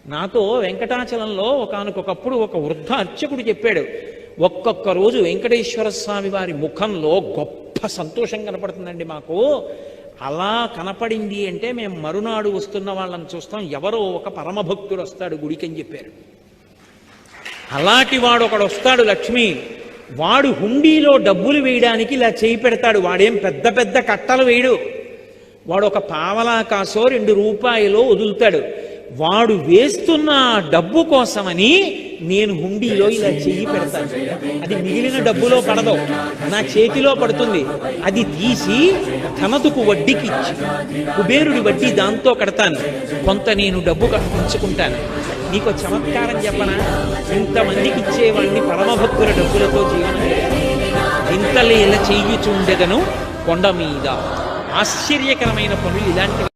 నాతో వెంకటాచలంలో ఒకానొకప్పుడు ఒక వృద్ధ అర్చకుడు చెప్పాడు, ఒక్కొక్క రోజు వెంకటేశ్వర స్వామి వారి ముఖంలో గొప్ప సంతోషం కనపడుతుందండి మాకు. అలా కనపడింది అంటే మేము మరునాడు వస్తున్న వాళ్ళని చూస్తాం, ఎవరో ఒక పరమభక్తుడు వస్తాడు గుడికి అని చెప్పారు. అలాంటి వాడు ఒకడు వస్తాడు, లక్ష్మి. వాడు హుండీలో డబ్బులు వేయడానికి ఇలా చేయి పెడతాడు. వాడేం పెద్ద పెద్ద కట్టలు వేయడు. వాడు ఒక పావలా కాసో 2 రూపాయలో వదులుతాడు. వాడు వేస్తున్న డబ్బు కోసమని నేను హుండీలో ఇలా చెయ్యి పెడతాను. అది మిగిలిన డబ్బులో పడదు, నా చేతిలో పడుతుంది. అది తీసి ధనదుకు వడ్డీకి ఇచ్చి కుబేరుడి వడ్డీ దాంతో కడతాను. కొంత నేను డబ్బు ఉంచుకుంటాను. నీకు చమత్కారం చెప్పనా? ఇంతమందికి ఇచ్చేవాడిని పరమభక్తుల డబ్బులతో జీవనం ఇంతలేల చెయ్యుచుండెదను కొండ మీద. ఆశ్చర్యకరమైన పనులు ఇలాంటివి.